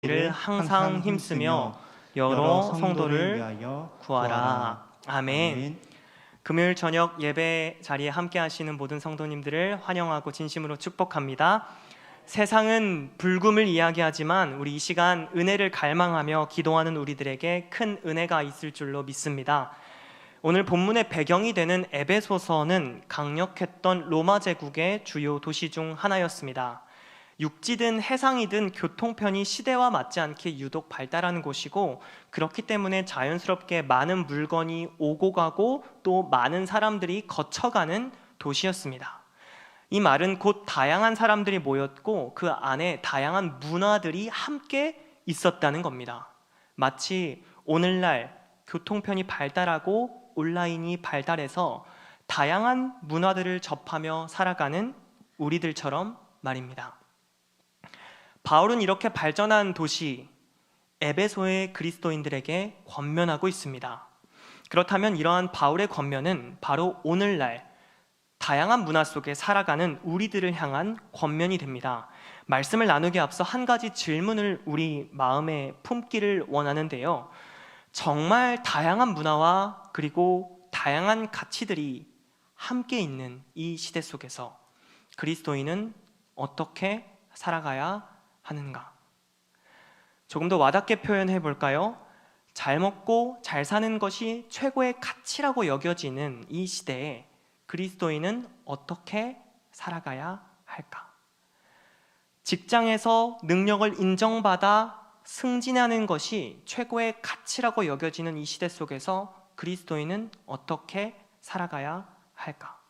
를 항상 힘쓰며 여러 성도를 위하여 구하라. 아멘. 금요일 저녁 예배 자리에 함께 하시는 모든 성도님들을 환영하고 진심으로 축복합니다. 세상은 불금을 이야기하지만 우리 이 시간 은혜를 갈망하며 기도하는 우리들에게 큰 은혜가 있을 줄로 믿습니다. 오늘 본문의 배경이 되는 에베소서는 강력했던 로마 제국의 주요 도시 중 하나였습니다. 육지든 해상이든 교통편이 시대와 맞지 않게 유독 발달하는 곳이고, 그렇기 때문에 자연스럽게 많은 물건이 오고 가고 또 많은 사람들이 거쳐가는 도시였습니다. 이 말은 곧 다양한 사람들이 모였고 그 안에 다양한 문화들이 함께 있었다는 겁니다. 마치 오늘날 교통편이 발달하고 온라인이 발달해서 다양한 문화들을 접하며 살아가는 우리들처럼 말입니다. 바울은 이렇게 발전한 도시 에베소의 그리스도인들에게 권면하고 있습니다. 그렇다면 이러한 바울의 권면은 바로 오늘날 다양한 문화 속에 살아가는 우리들을 향한 권면이 됩니다. 말씀을 나누기 앞서 한 가지 질문을 우리 마음에 품기를 원하는데요. 정말 다양한 문화와 그리고 다양한 가치들이 함께 있는 이 시대 속에서 그리스도인은 어떻게 살아가야 하는가? 조금 더 와닿게 표현해 볼까요? 잘 먹고 잘 사는 것이 최고의 가치라고 여겨지는 이 시대에 그리스도인은 어떻게 살아가야 할까? 직장에서 능력을 인정받아 승진하는 것이 최고의 가치라고 여겨지는 이 시대 속에서 그리스도인은 어떻게 살아가야 할까?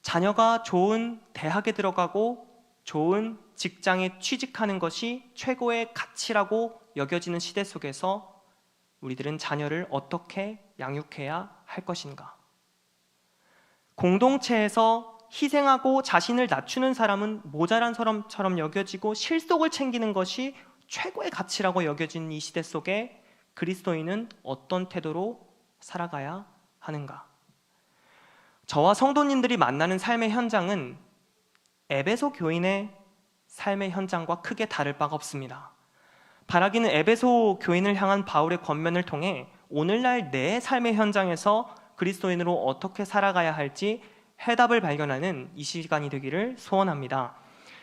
자녀가 좋은 대학에 들어가고 좋은 직장에 취직하는 것이 최고의 가치라고 여겨지는 시대 속에서 우리들은 자녀를 어떻게 양육해야 할 것인가? 공동체에서 희생하고 자신을 낮추는 사람은 모자란 사람처럼 여겨지고 실속을 챙기는 것이 최고의 가치라고 여겨지는 이 시대 속에 그리스도인은 어떤 태도로 살아가야 하는가? 저와 성도님들이 만나는 삶의 현장은 에베소 교인의 삶의 현장과 크게 다를 바가 없습니다. 바라기는 에베소 교인을 향한 바울의 권면을 통해 오늘날 내 삶의 현장에서 그리스도인으로 어떻게 살아가야 할지 해답을 발견하는 이 시간이 되기를 소원합니다.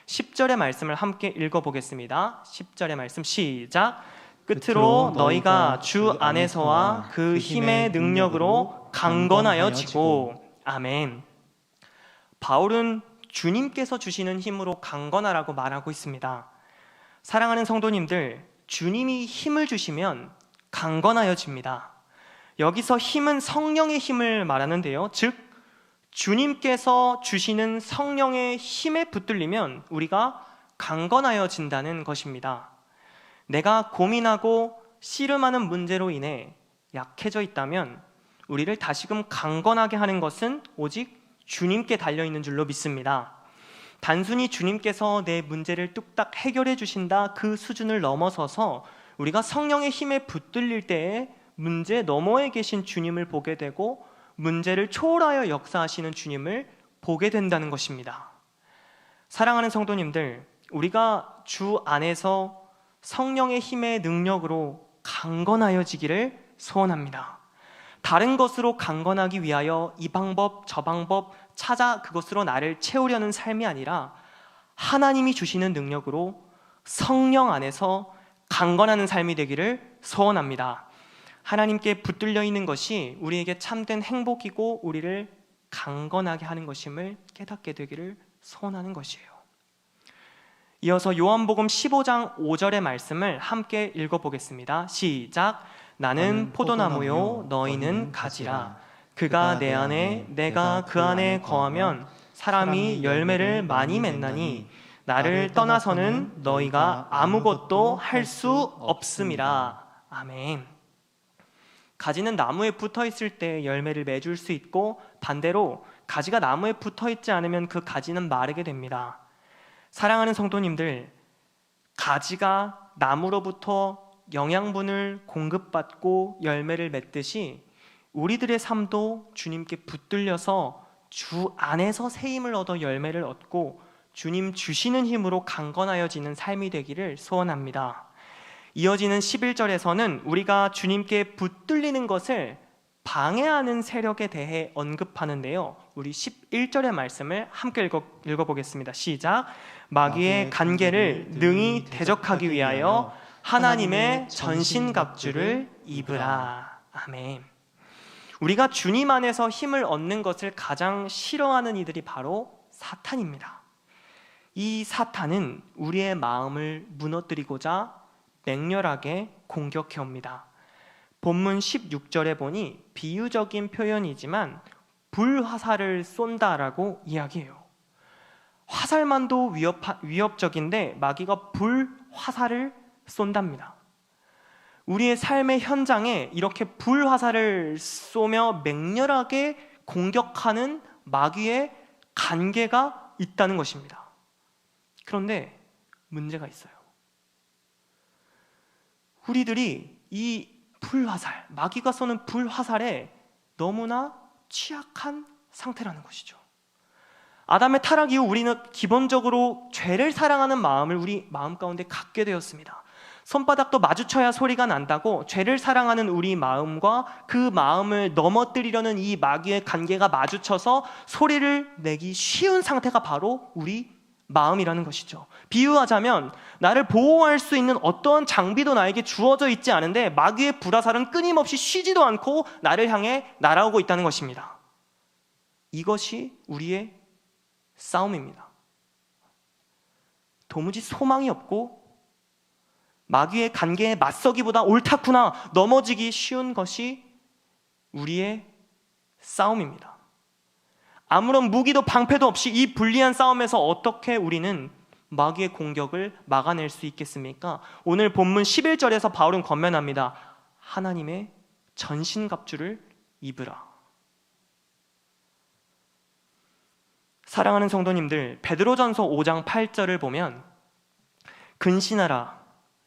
10절의 말씀을 함께 읽어보겠습니다. 10절의 말씀 시작! 끝으로 너희가 주 안에서와 그 힘의 능력으로 강건하여지고. 아멘. 바울은 주님께서 주시는 힘으로 강건하라고 말하고 있습니다. 사랑하는 성도님들, 주님이 힘을 주시면 강건하여집니다. 여기서 힘은 성령의 힘을 말하는데요. 즉, 주님께서 주시는 성령의 힘에 붙들리면 우리가 강건하여진다는 것입니다. 내가 고민하고 씨름하는 문제로 인해 약해져 있다면 우리를 다시금 강건하게 하는 것은 오직 주님께 달려있는 줄로 믿습니다. 단순히 주님께서 내 문제를 뚝딱 해결해 주신다 그 수준을 넘어서서 우리가 성령의 힘에 붙들릴 때에 문제 너머에 계신 주님을 보게 되고 문제를 초월하여 역사하시는 주님을 보게 된다는 것입니다. 사랑하는 성도님들, 우리가 주 안에서 성령의 힘의 능력으로 강건하여지기를 소원합니다. 다른 것으로 강건하기 위하여 이 방법 저 방법 찾아 그것으로 나를 채우려는 삶이 아니라 하나님이 주시는 능력으로 성령 안에서 강건하는 삶이 되기를 소원합니다. 하나님께 붙들려 있는 것이 우리에게 참된 행복이고 우리를 강건하게 하는 것임을 깨닫게 되기를 소원하는 것이에요. 이어서 요한복음 15장 5절의 말씀을 함께 읽어보겠습니다. 시작! 나는 포도나무요 너희는 가지라. 그가 내 안에 내가 그 안에 거하면 사람이 열매를 많이 맺나니 나를 떠나서는 너희가 아무것도 할 수 없음이라. 아멘. 가지는 나무에 붙어 있을 때 열매를 맺을 수 있고 반대로 가지가 나무에 붙어 있지 않으면 그 가지는 마르게 됩니다. 사랑하는 성도님들, 가지가 나무로부터 영양분을 공급받고 열매를 맺듯이 우리들의 삶도 주님께 붙들려서 주 안에서 새 힘을 얻어 열매를 얻고 주님 주시는 힘으로 강건하여지는 삶이 되기를 소원합니다. 이어지는 11절에서는 우리가 주님께 붙들리는 것을 방해하는 세력에 대해 언급하는데요. 우리 11절의 말씀을 함께 읽어보겠습니다. 시작. 마귀의 간계를 능히 대적하기 위하여 하나님의 전신갑주를 입으라. 아멘. 우리가 주님 안에서 힘을 얻는 것을 가장 싫어하는 이들이 바로 사탄입니다. 이 사탄은 우리의 마음을 무너뜨리고자 맹렬하게 공격해 옵니다. 본문 16절에 보니 비유적인 표현이지만 불화살을 쏜다라고 이야기해요. 화살만도 위협적인데 마귀가 불화살을 쏜답니다. 우리의 삶의 현장에 이렇게 불화살을 쏘며 맹렬하게 공격하는 마귀의 간계가 있다는 것입니다. 그런데 문제가 있어요. 우리들이 이 불화살, 마귀가 쏘는 불화살에 너무나 취약한 상태라는 것이죠. 아담의 타락 이후 우리는 기본적으로 죄를 사랑하는 마음을 우리 마음 가운데 갖게 되었습니다. 손바닥도 마주쳐야 소리가 난다고 죄를 사랑하는 우리 마음과 그 마음을 넘어뜨리려는 이 마귀의 간계가 마주쳐서 소리를 내기 쉬운 상태가 바로 우리 마음이라는 것이죠. 비유하자면 나를 보호할 수 있는 어떠한 장비도 나에게 주어져 있지 않은데 마귀의 불화살은 끊임없이 쉬지도 않고 나를 향해 날아오고 있다는 것입니다. 이것이 우리의 싸움입니다. 도무지 소망이 없고 마귀의 간계에 맞서기보다 옳다구나 넘어지기 쉬운 것이 우리의 싸움입니다. 아무런 무기도 방패도 없이 이 불리한 싸움에서 어떻게 우리는 마귀의 공격을 막아낼 수 있겠습니까? 오늘 본문 11절에서 바울은 권면합니다. 하나님의 전신갑주를 입으라. 사랑하는 성도님들, 베드로전서 5장 8절을 보면 근신하라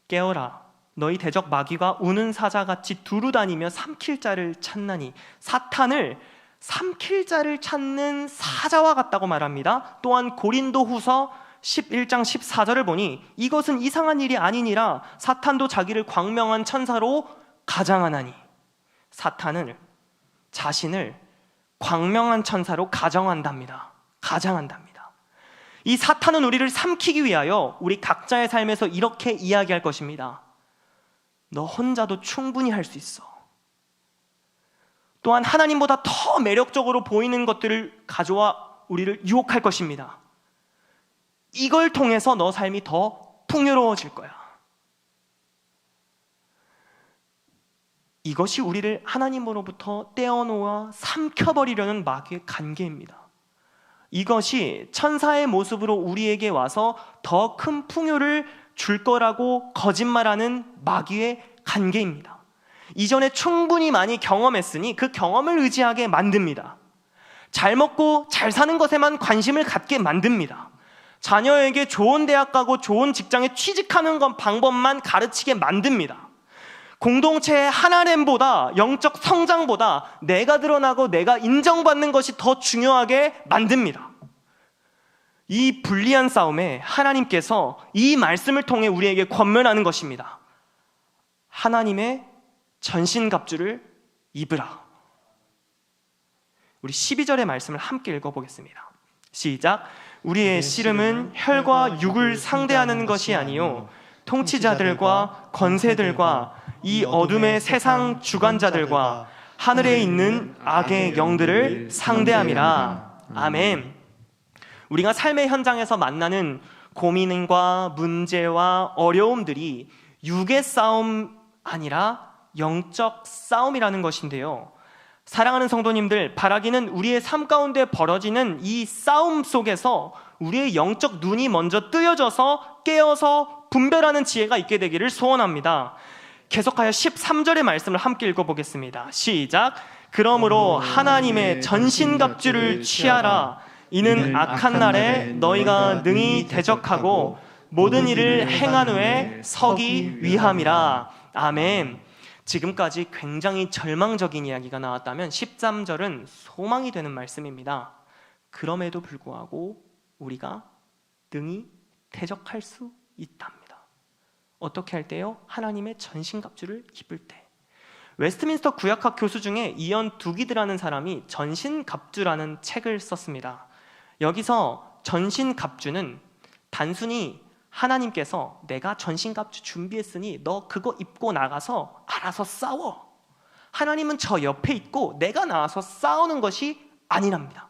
깨어라 너희 대적 마귀가 우는 사자같이 두루 다니며 삼킬 자를 찾나니 사탄을 삼킬 자를 찾는 사자와 같다고 말합니다. 또한 고린도후서 11장 14절을 보니 이것은 이상한 일이 아니니라 사탄도 자기를 광명한 천사로 가장하나니 사탄은 자신을 광명한 천사로 가장한답니다. 이 사탄은 우리를 삼키기 위하여 우리 각자의 삶에서 이렇게 이야기할 것입니다. 너 혼자도 충분히 할 수 있어. 또한 하나님보다 더 매력적으로 보이는 것들을 가져와 우리를 유혹할 것입니다. 이걸 통해서 너 삶이 더 풍요로워질 거야. 이것이 우리를 하나님으로부터 떼어놓아 삼켜버리려는 마귀의 간계입니다. 이것이 천사의 모습으로 우리에게 와서 더 큰 풍요를 줄 거라고 거짓말하는 마귀의 간계입니다. 이전에 충분히 많이 경험했으니 그 경험을 의지하게 만듭니다. 잘 먹고 잘 사는 것에만 관심을 갖게 만듭니다. 자녀에게 좋은 대학 가고 좋은 직장에 취직하는 건 방법만 가르치게 만듭니다. 공동체의 하나됨보다 영적 성장보다 내가 드러나고 내가 인정받는 것이 더 중요하게 만듭니다. 이 불리한 싸움에 하나님께서 이 말씀을 통해 우리에게 권면하는 것입니다. 하나님의 전신갑주를 입으라. 우리 12절의 말씀을 함께 읽어보겠습니다. 시작. 우리의 씨름은 혈과 육을 상대하는 것이 아니요 통치자들과 권세들과 이 어둠의 세상 주관자들과 하늘에 있는 악의 영들을 상대함이라. 아멘. 우리가 삶의 현장에서 만나는 고민과 문제와 어려움들이 육의 싸움 아니라 영적 싸움이라는 것인데요. 사랑하는 성도님들, 바라기는 우리의 삶 가운데 벌어지는 이 싸움 속에서 우리의 영적 눈이 먼저 뜨여져서 깨어서 분별하는 지혜가 있게 되기를 소원합니다. 계속하여 13절의 말씀을 함께 읽어보겠습니다. 시작. 그러므로 하나님의 전신갑주를 취하라. 이는 악한 날에 너희가 능히 대적하고 모든 일을 행한 후에 서기 위함이라. 아멘. 지금까지 굉장히 절망적인 이야기가 나왔다면 13절은 소망이 되는 말씀입니다. 그럼에도 불구하고 우리가 능히 대적할 수 있답니다. 어떻게 할 때요? 하나님의 전신갑주를 입을 때. 웨스트민스터 구약학 교수 중에 이언 두기드라는 사람이 전신갑주라는 책을 썼습니다. 여기서 전신갑주는 단순히 하나님께서 내가 전신갑주 준비했으니 너 그거 입고 나가서 알아서 싸워, 하나님은 저 옆에 있고 내가 나와서 싸우는 것이 아니랍니다.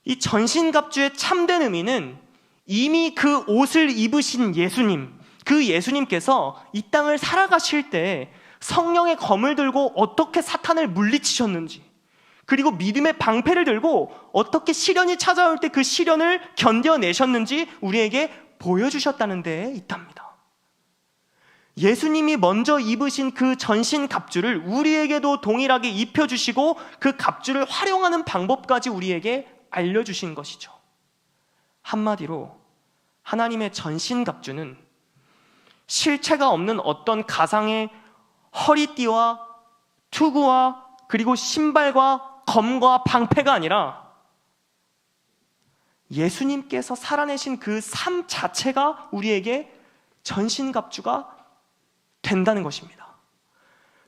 이 전신갑주의 참된 의미는 이미 그 옷을 입으신 예수님, 그 예수님께서 이 땅을 살아가실 때 성령의 검을 들고 어떻게 사탄을 물리치셨는지, 그리고 믿음의 방패를 들고 어떻게 시련이 찾아올 때 그 시련을 견뎌내셨는지 우리에게 보여주셨다는 데에 있답니다. 예수님이 먼저 입으신 그 전신갑주를 우리에게도 동일하게 입혀주시고 그 갑주를 활용하는 방법까지 우리에게 알려주신 것이죠. 한마디로 하나님의 전신갑주는 실체가 없는 어떤 가상의 허리띠와 투구와 그리고 신발과 검과 방패가 아니라 예수님께서 살아내신 그 삶 자체가 우리에게 전신갑주가 된다는 것입니다.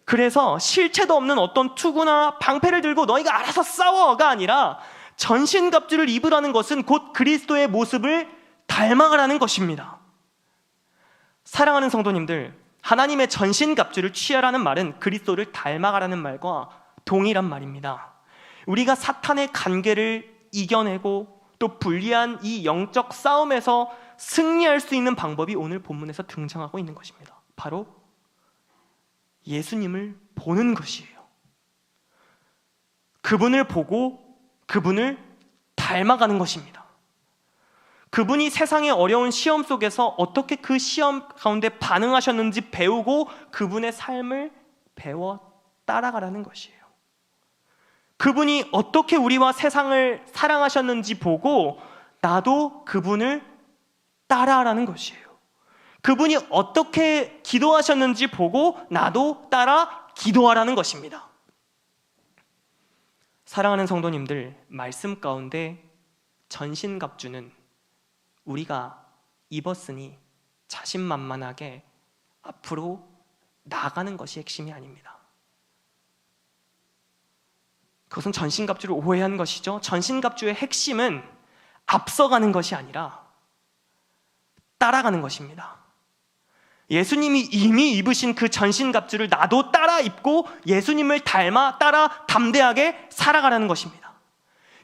그래서 실체도 없는 어떤 투구나 방패를 들고 너희가 알아서 싸워가 아니라 전신갑주를 입으라는 것은 곧 그리스도의 모습을 닮아가라는 것입니다. 사랑하는 성도님들, 하나님의 전신갑주를 취하라는 말은 그리스도를 닮아가라는 말과 동일한 말입니다. 우리가 사탄의 관계를 이겨내고 또 불리한 이 영적 싸움에서 승리할 수 있는 방법이 오늘 본문에서 등장하고 있는 것입니다. 바로 예수님을 보는 것이에요. 그분을 보고 그분을 닮아가는 것입니다. 그분이 세상의 어려운 시험 속에서 어떻게 그 시험 가운데 반응하셨는지 배우고 그분의 삶을 배워 따라가라는 것이에요. 그분이 어떻게 우리와 세상을 사랑하셨는지 보고 나도 그분을 따라하라는 것이에요. 그분이 어떻게 기도하셨는지 보고 나도 따라 기도하라는 것입니다. 사랑하는 성도님들, 말씀 가운데 전신갑주는 우리가 입었으니 자신만만하게 앞으로 나아가는 것이 핵심이 아닙니다. 그것은 전신갑주를 오해한 것이죠. 전신갑주의 핵심은 앞서가는 것이 아니라 따라가는 것입니다. 예수님이 이미 입으신 그 전신갑주를 나도 따라 입고 예수님을 닮아 따라 담대하게 살아가라는 것입니다.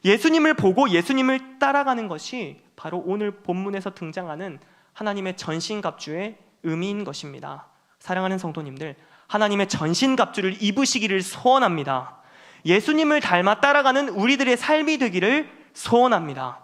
예수님을 보고 예수님을 따라가는 것이 바로 오늘 본문에서 등장하는 하나님의 전신갑주의 의미인 것입니다. 사랑하는 성도님들, 하나님의 전신갑주를 입으시기를 소원합니다. 예수님을 닮아 따라가는 우리들의 삶이 되기를 소원합니다.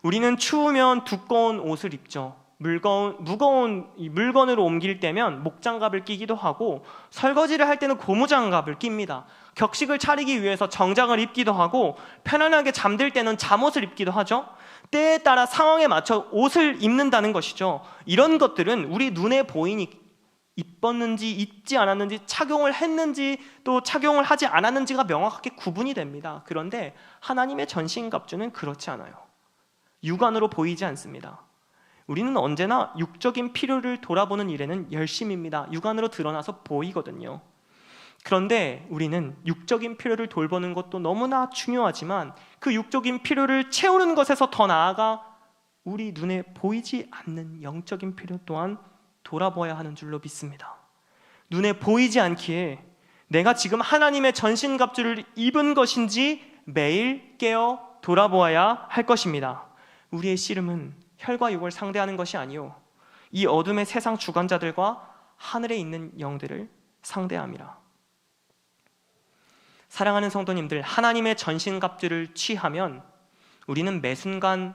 우리는 추우면 두꺼운 옷을 입죠. 무거운 물건으로 옮길 때면 목장갑을 끼기도 하고, 설거지를 할 때는 고무장갑을 낍니다. 격식을 차리기 위해서 정장을 입기도 하고, 편안하게 잠들 때는 잠옷을 입기도 하죠. 때에 따라 상황에 맞춰 옷을 입는다는 것이죠. 이런 것들은 우리 눈에 보이니 입었는지 입지 않았는지, 착용을 했는지 또 착용을 하지 않았는지가 명확하게 구분이 됩니다. 그런데 하나님의 전신갑주는 그렇지 않아요. 육안으로 보이지 않습니다. 우리는 언제나 육적인 필요를 돌아보는 일에는 열심입니다. 육안으로 드러나서 보이거든요. 그런데 우리는 육적인 필요를 돌보는 것도 너무나 중요하지만 그 육적인 필요를 채우는 것에서 더 나아가 우리 눈에 보이지 않는 영적인 필요 또한 돌아보아야 하는 줄로 믿습니다. 눈에 보이지 않기에 내가 지금 하나님의 전신갑주를 입은 것인지 매일 깨어 돌아보아야 할 것입니다. 우리의 씨름은 혈과 육을 상대하는 것이 아니요 이 어둠의 세상 주관자들과 하늘에 있는 영들을 상대함이라. 사랑하는 성도님들, 하나님의 전신갑주를 취하면 우리는 매 순간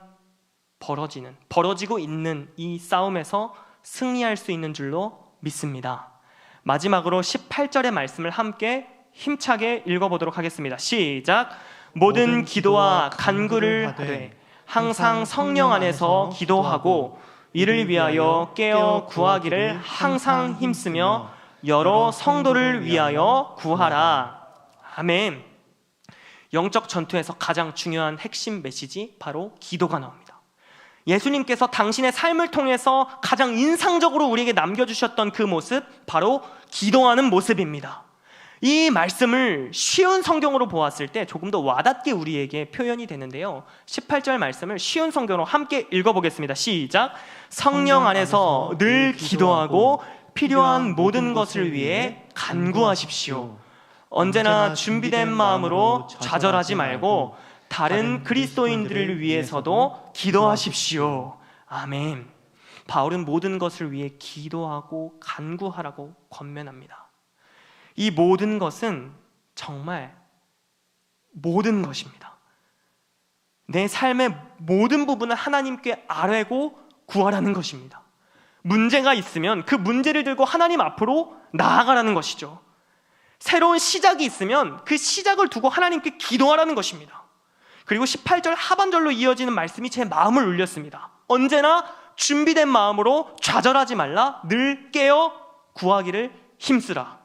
벌어지고 있는 이 싸움에서 승리할 수 있는 줄로 믿습니다. 마지막으로 18절의 말씀을 함께 힘차게 읽어보도록 하겠습니다. 시작! 모든 기도와 간구를 하되 항상 성령 안에서 기도하고 이를 위하여 깨어 구하기를 항상 힘쓰며 여러 성도를 위하여 구하라. 아멘. 영적 전투에서 가장 중요한 핵심 메시지, 바로 기도가 나옵니다. 예수님께서 당신의 삶을 통해서 가장 인상적으로 우리에게 남겨주셨던 그 모습, 바로 기도하는 모습입니다. 이 말씀을 쉬운 성경으로 보았을 때 조금 더 와닿게 우리에게 표현이 되는데요, 18절 말씀을 쉬운 성경으로 함께 읽어보겠습니다. 시작. 성령 안에서 늘 기도하고 필요한 모든 것을 위해 간구하십시오. 언제나 준비된 마음으로 좌절하지 말고 다른 그리스도인들을 위해서도 기도하십시오. 아멘. 바울은 모든 것을 위해 기도하고 간구하라고 권면합니다. 이 모든 것은 정말 모든 것입니다. 내 삶의 모든 부분을 하나님께 아뢰고 구하라는 것입니다. 문제가 있으면 그 문제를 들고 하나님 앞으로 나아가라는 것이죠. 새로운 시작이 있으면 그 시작을 두고 하나님께 기도하라는 것입니다. 그리고 18절 하반절로 이어지는 말씀이 제 마음을 울렸습니다. 언제나 준비된 마음으로 좌절하지 말라. 늘 깨어 구하기를 힘쓰라.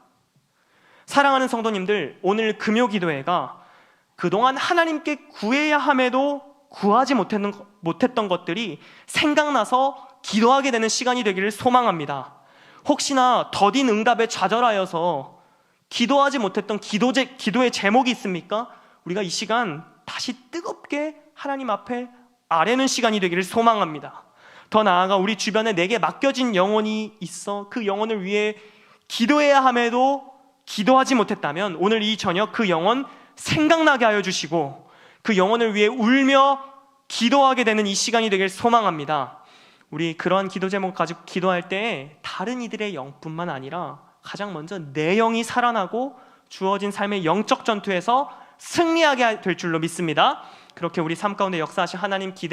사랑하는 성도님들, 오늘 금요기도회가 그동안 하나님께 구해야 함에도 구하지 못했던 것들이 생각나서 기도하게 되는 시간이 되기를 소망합니다. 혹시나 더딘 응답에 좌절하여서 기도하지 못했던 기도의 제목이 있습니까? 우리가 이 시간 다시 뜨겁게 하나님 앞에 아뢰는 시간이 되기를 소망합니다. 더 나아가 우리 주변에 내게 맡겨진 영혼이 있어 그 영혼을 위해 기도해야 함에도 기도하지 못했다면 오늘 이 저녁 그 영혼 생각나게 하여 주시고 그 영혼을 위해 울며 기도하게 되는 이 시간이 되길 소망합니다. 우리 그러한 기도 제목 가지고 기도할 때 다른 이들의 영뿐만 아니라 가장 먼저 내 영이 살아나고 주어진 삶의 영적 전투에서 승리하게 될 줄로 믿습니다. 그렇게 우리 삶 가운데 역사하신 하나님 기대